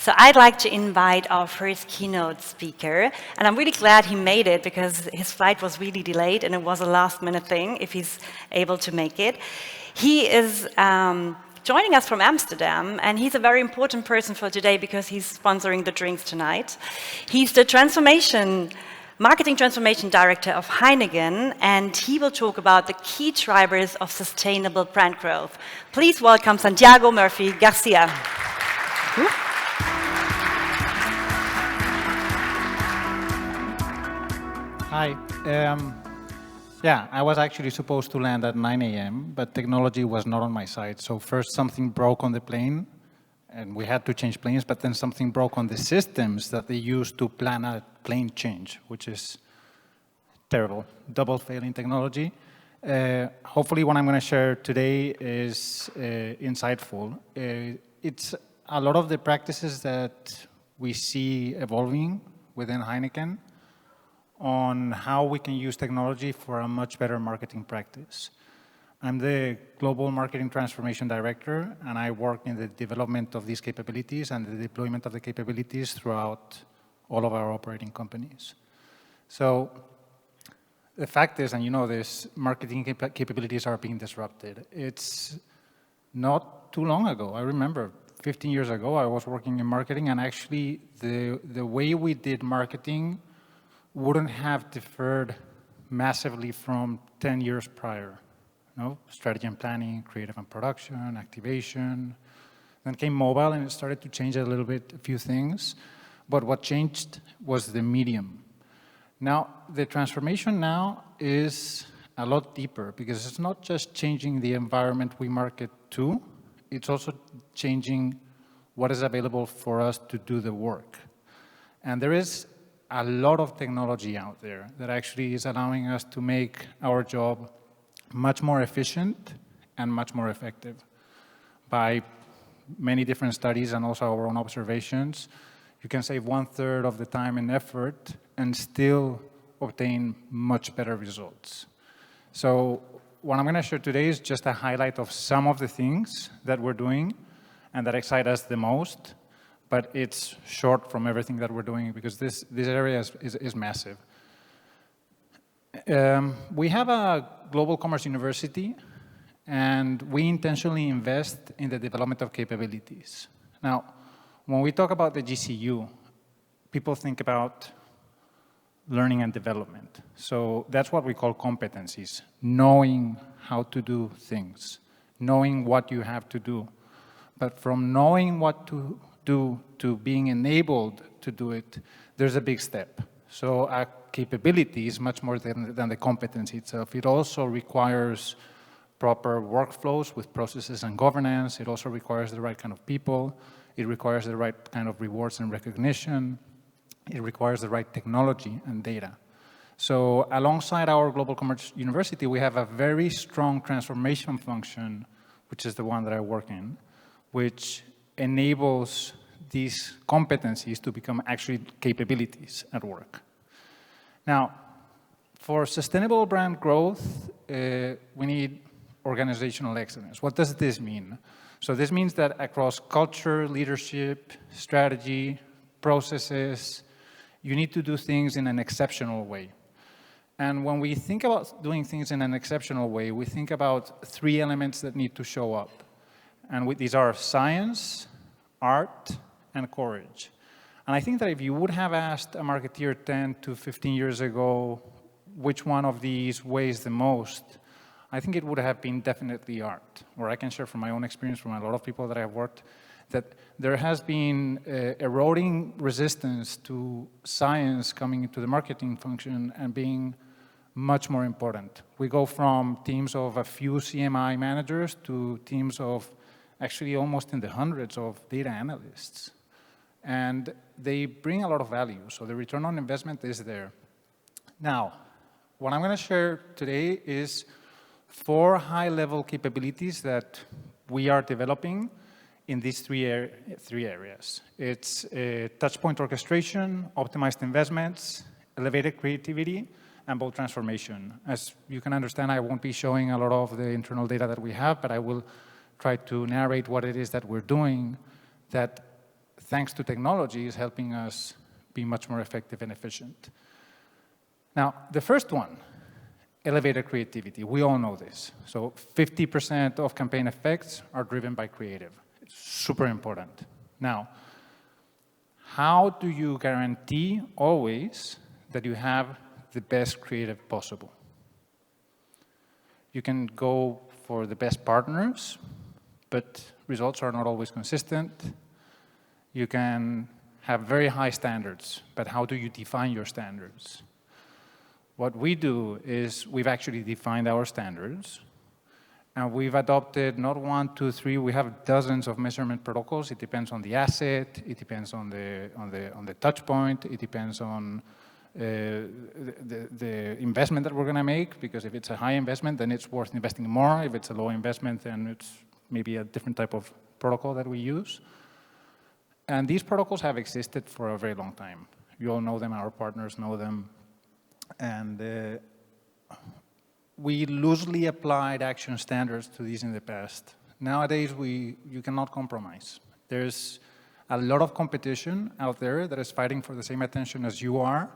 So I'd like to invite our first keynote speaker, and I'm really glad he made it because his flight was really delayed and it was a last-minute thing if he's able to make it. He is joining us from Amsterdam, and he's a very important person for today because he's sponsoring the drinks tonight. He's the Marketing Transformation Director of Heineken, and he will talk about the key drivers of sustainable brand growth. Please welcome Santiago Murphy Garcia. Hi. Yeah, I was actually supposed to land at 9 a.m., but technology was not on my side. So first something broke on the plane, and we had to change planes, but then something broke on the systems that they use to plan a plane change, which is terrible, double failing technology. Hopefully what I'm going to share today is insightful. It's a lot of the practices that we see evolving within Heineken on how we can use technology for a much better marketing practice. I'm the Global Marketing Transformation Director, and I work in the development of these capabilities and the deployment of the capabilities throughout all of our operating companies. So the fact is, and you know this, marketing capabilities are being disrupted. It's not too long ago. I remember 15 years ago, I was working in marketing, and actually the way we did marketing wouldn't have differed massively from 10 years prior. No? Strategy and planning, creative and production, activation. Then came mobile, and it started to change a little bit, a few things. But what changed was the medium. Now, the transformation now is a lot deeper because it's not just changing the environment we market to, it's also changing what is available for us to do the work. And there is a lot of technology out there that actually is allowing us to make our job much more efficient and much more effective. By many different studies and also our own observations, you can save 1/3 of the time and effort and still obtain much better results. So what I'm going to share today is just a highlight of some of the things that we're doing and that excite us the most, but it's short from everything that we're doing because this area is massive. We have a global commerce university, and we intentionally invest in the development of capabilities. Now, when we talk about the GCU, people think about learning and development. So that's what we call competencies, knowing how to do things, knowing what you have to do. But from knowing what to do to being enabled to do it, there's a big step. So our capability is much more than the competency itself. It also requires proper workflows with processes and governance. It also requires the right kind of people. It requires the right kind of rewards and recognition. It requires the right technology and data. So alongside our Global Commerce University, we have a very strong transformation function, which is the one that I work in, which enables these competencies to become actually capabilities at work. Now, for sustainable brand growth, we need organizational excellence. What does this mean? So this means that across culture, leadership, strategy, processes, you need to do things in an exceptional way. And when we think about doing things in an exceptional way, we think about 3 elements that need to show up. And these are science, art, and courage. And I think that if you would have asked a marketeer 10 to 15 years ago which one of these weighs the most, I think it would have been definitely art. Or I can share from my own experience, from a lot of people that I've worked, that there has been eroding resistance to science coming into the marketing function and being much more important. We go from teams of a few CMI managers to teams of actually almost in the hundreds of data analysts. And they bring a lot of value, so the return on investment is there. Now, what I'm going to share today is 4 high-level capabilities that we are developing in these three areas. It's touchpoint orchestration, optimized investments, elevated creativity, and bold transformation. As you can understand, I won't be showing a lot of the internal data that we have, but I will try to narrate what it is that we're doing that thanks to technology, is helping us be much more effective and efficient. Now, the first one, elevated creativity. We all know this. So 50% of campaign effects are driven by creative. It's super important. Now, how do you guarantee always that you have the best creative possible? You can go for the best partners, but results are not always consistent. You can have very high standards, but how do you define your standards? What we do is we've actually defined our standards, and we've adopted not 1, 2, 3, we have dozens of measurement protocols. It depends on the asset, it depends on the touch point, it depends on the investment that we're gonna make, because if it's a high investment, then it's worth investing more. If it's a low investment, then it's maybe a different type of protocol that we use. And these protocols have existed for a very long time. You all know them, our partners know them. And we loosely applied action standards to these in the past. Nowadays, you cannot compromise. There's a lot of competition out there that is fighting for the same attention as you are,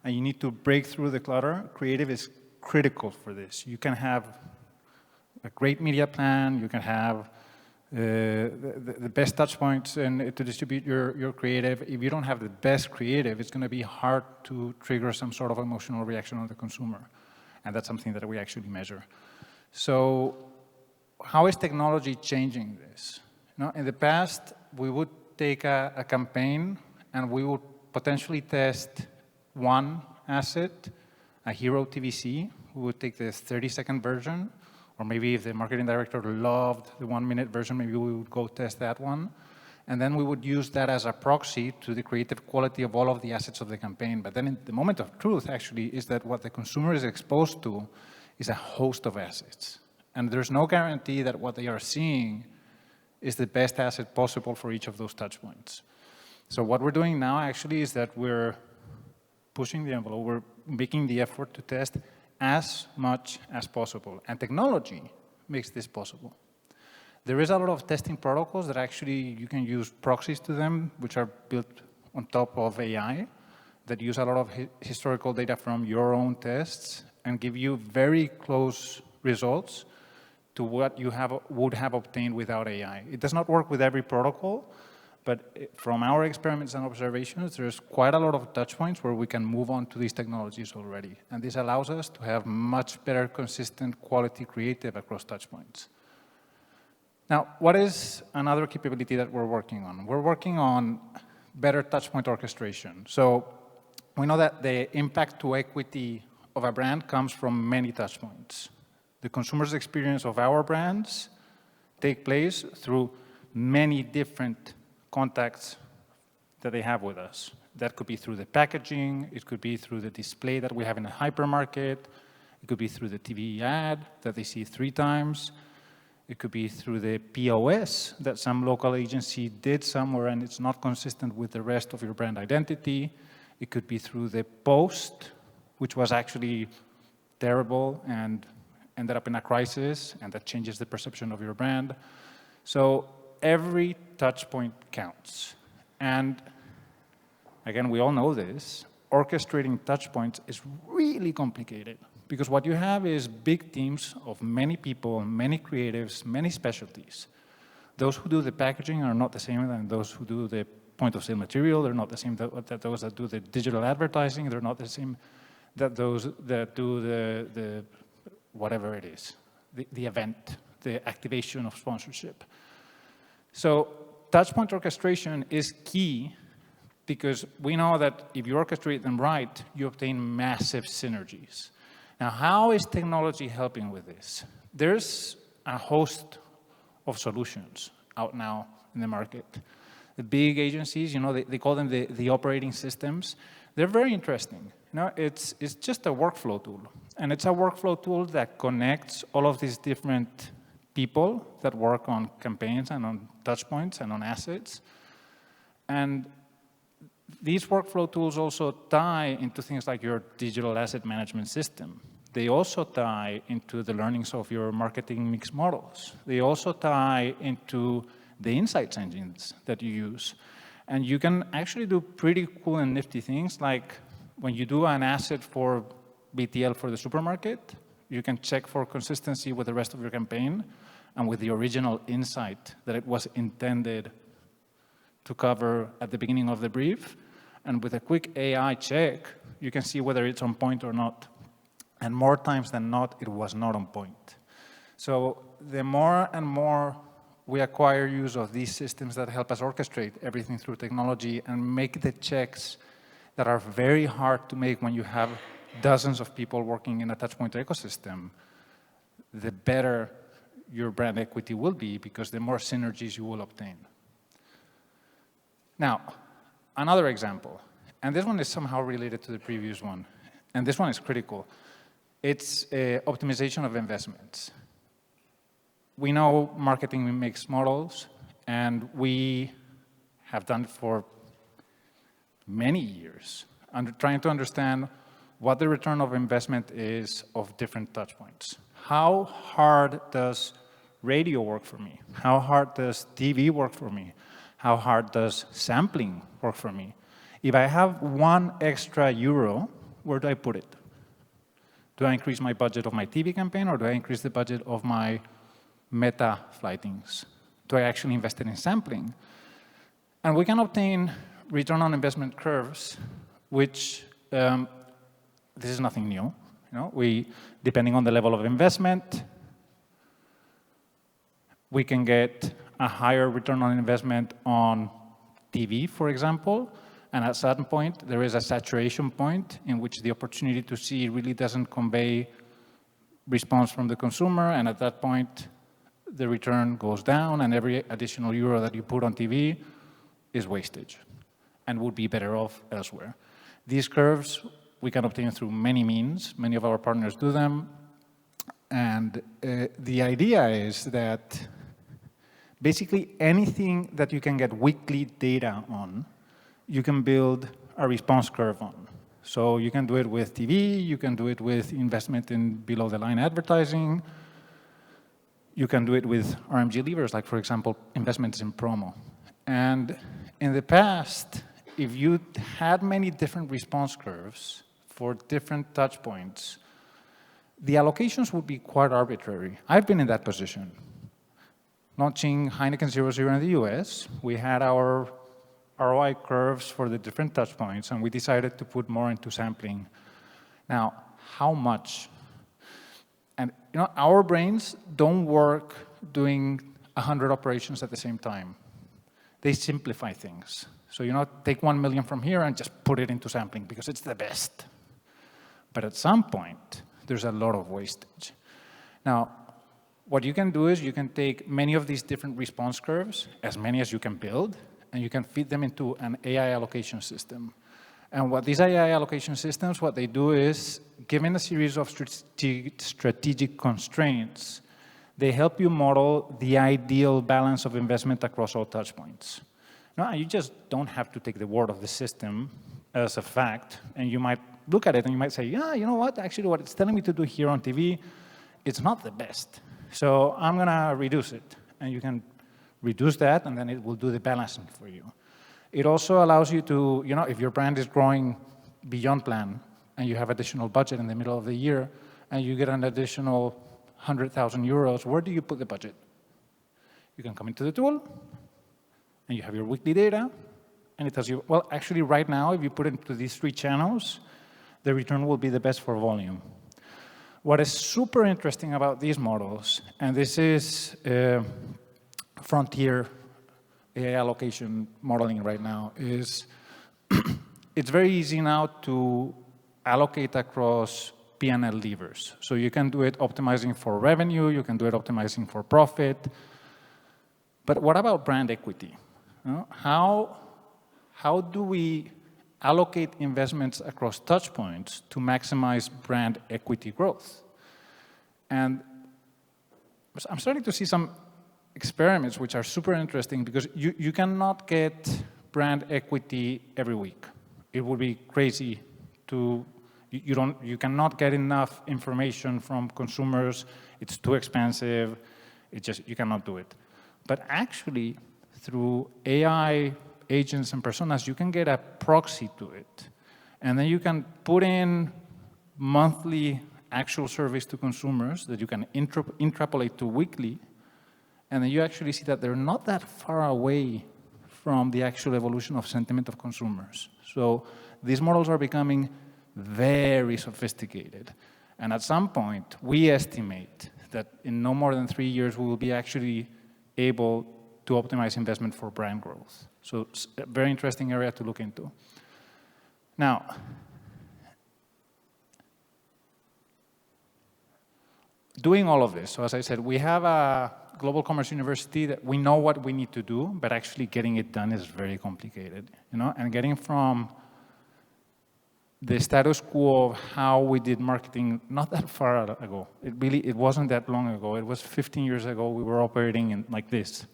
and you need to break through the clutter. Creative is critical for this. You can have a great media plan, you can have the best touch points and to distribute your creative. If you don't have the best creative, it's going to be hard to trigger some sort of emotional reaction on the consumer. And that's something that we actually measure. So how is technology changing this? In the past, we would take a campaign and we would potentially test one asset, a hero TVC. We would take the 30-second version. Or maybe if the marketing director loved the 1-minute version, maybe we would go test that one. And then we would use that as a proxy to the creative quality of all of the assets of the campaign. But then the moment of truth actually is that what the consumer is exposed to is a host of assets. And there's no guarantee that what they are seeing is the best asset possible for each of those touch points. So what we're doing now actually is that we're pushing the envelope, we're making the effort to test as much as possible. And technology makes this possible. There is a lot of testing protocols that actually you can use proxies to them, which are built on top of AI, that use a lot of historical data from your own tests and give you very close results to what you would have obtained without AI. It does not work with every protocol, but from our experiments and observations, there's quite a lot of touch points where we can move on to these technologies already. And this allows us to have much better, consistent quality creative across touch points. Now, what is another capability that we're working on? We're working on better touch point orchestration. So we know that the impact to equity of a brand comes from many touch points. The consumer's experience of our brands take place through many different contacts that they have with us. That could be through the packaging, it could be through the display that we have in a hypermarket, it could be through the TV ad that they see 3 times, it could be through the POS that some local agency did somewhere and it's not consistent with the rest of your brand identity, it could be through the post, which was actually terrible and ended up in a crisis, and that changes the perception of your brand. So every touch point counts. And again, we all know this, orchestrating touch points is really complicated because what you have is big teams of many people, many creatives, many specialties. Those who do the packaging are not the same as those who do the point of sale material. They're not the same that those that do the digital advertising. They're not the same that those that do the whatever it is, the event, the activation of sponsorship. So touchpoint orchestration is key because we know that if you orchestrate them right, you obtain massive synergies. Now, how is technology helping with this? There's a host of solutions out now in the market. The big agencies, they call them the operating systems. They're very interesting. It's just a workflow tool. And it's a workflow tool that connects all of these different people that work on campaigns and on touchpoints and on assets. And these workflow tools also tie into things like your digital asset management system. They also tie into the learnings of your marketing mix models. They also tie into the insights engines that you use. And you can actually do pretty cool and nifty things, like when you do an asset for BTL for the supermarket, you can check for consistency with the rest of your campaign and with the original insight that it was intended to cover at the beginning of the brief. And with a quick AI check, you can see whether it's on point or not. And more times than not, it was not on point. So the more and more we acquire use of these systems that help us orchestrate everything through technology and make the checks that are very hard to make when you have dozens of people working in a touchpoint ecosystem, the better your brand equity will be, because the more synergies you will obtain. Now, another example, and this one is somehow related to the previous one, and this one is critical. It's optimization of investments. We know marketing mix models, and we have done it for many years, trying to understand what the return of investment is of different touch points. How hard does radio work for me? How hard does TV work for me? How hard does sampling work for me? If I have €1 extra, where do I put it? Do I increase my budget of my TV campaign, or do I increase the budget of my meta flightings? Do I actually invest it in sampling? And we can obtain return on investment curves, which this is nothing new. Depending on the level of investment, we can get a higher return on investment on TV, for example, and at a certain point, there is a saturation point in which the opportunity to see really doesn't convey response from the consumer, and at that point, the return goes down, and every additional euro that you put on TV is wastage and would be better off elsewhere. These curves we can obtain through many means. Many of our partners do them. And the idea is that basically anything that you can get weekly data on, you can build a response curve on. So you can do it with TV, you can do it with investment in below-the-line advertising, you can do it with RMG levers, like, for example, investments in promo. And in the past, if you had many different response curves for different touch points, the allocations would be quite arbitrary. I've been in that position. Launching Heineken 0.0 in the US, we had our ROI curves for the different touch points, and we decided to put more into sampling. Now, how much? And our brains don't work doing 100 operations at the same time. They simplify things. So take 1 million from here and just put it into sampling because it's the best. But at some point, there's a lot of wastage. Now, what you can do is you can take many of these different response curves, as many as you can build, and you can feed them into an AI allocation system. And what these AI allocation systems, what they do is, given a series of strategic constraints, they help you model the ideal balance of investment across all touch points. No, you just don't have to take the word of the system as a fact, and you might look at it and you might say, yeah, you know what, actually what it's telling me to do here on TV, it's not the best. So I'm going to reduce it. And you can reduce that, and then it will do the balancing for you. It also allows you to, if your brand is growing beyond plan, and you have additional budget in the middle of the year, and you get an additional 100,000 euros, where do you put the budget? You can come into the tool, and you have your weekly data, and it tells you, well, actually right now, if you put it into these 3 channels, the return will be the best for volume. What is super interesting about these models, and this is frontier AI allocation modeling right now, is it's very easy now to allocate across P&L levers. So you can do it optimizing for revenue, you can do it optimizing for profit. But what about brand equity? How do we allocate investments across touch points to maximize brand equity growth? And I'm starting to see some experiments which are super interesting, because you cannot get brand equity every week. It would be crazy to, you cannot get enough information from consumers. It's too expensive. You cannot do it. But actually, through AI agents and personas, you can get a proxy to it. And then you can put in monthly actual surveys to consumers that you can interpolate to weekly, and then you actually see that they're not that far away from the actual evolution of sentiment of consumers. So these models are becoming very sophisticated. And at some point, we estimate that in no more than 3 years, we will be actually able to optimize investment for brand growth. So it's a very interesting area to look into. Now, doing all of this, so as I said, we have a global commerce university that we know what we need to do, but actually getting it done is very complicated, and getting from the status quo of how we did marketing not that far ago. It wasn't that long ago. It was 15 years ago we were operating like this,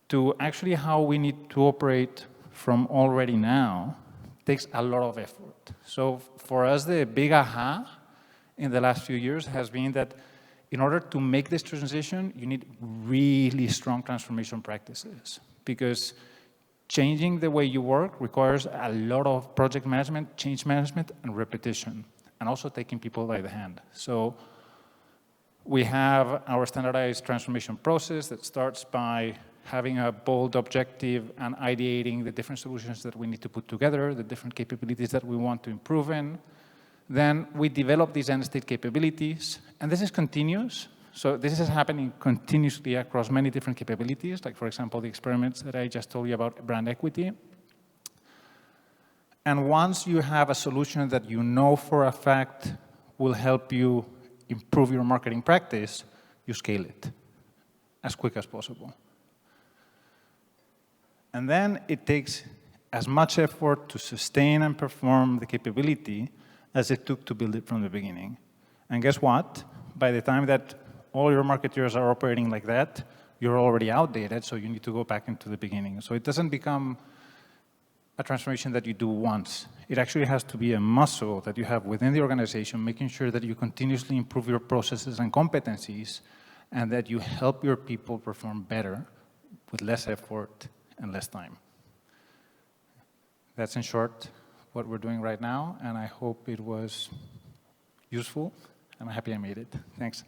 to actually how we need to operate from already now takes a lot of effort. So for us, the big aha in the last few years has been that in order to make this transition, you need really strong transformation practices, because changing the way you work requires a lot of project management, change management, and repetition, and also taking people by the hand. So we have our standardized transformation process that starts by having a bold objective and ideating the different solutions that we need to put together, the different capabilities that we want to improve in. Then we develop these end-state capabilities, and this is continuous. So this is happening continuously across many different capabilities, like, for example, the experiments that I just told you about brand equity. And once you have a solution that you know for a fact will help you improve your marketing practice, you scale it as quick as possible. And then it takes as much effort to sustain and perform the capability as it took to build it from the beginning. And guess what? By the time that all your marketers are operating like that, you're already outdated, so you need to go back into the beginning. So it doesn't become a transformation that you do once. It actually has to be a muscle that you have within the organization, making sure that you continuously improve your processes and competencies, and that you help your people perform better with less effort and less time. That's in short what we're doing right now, and I hope it was useful, and I'm happy I made it. Thanks.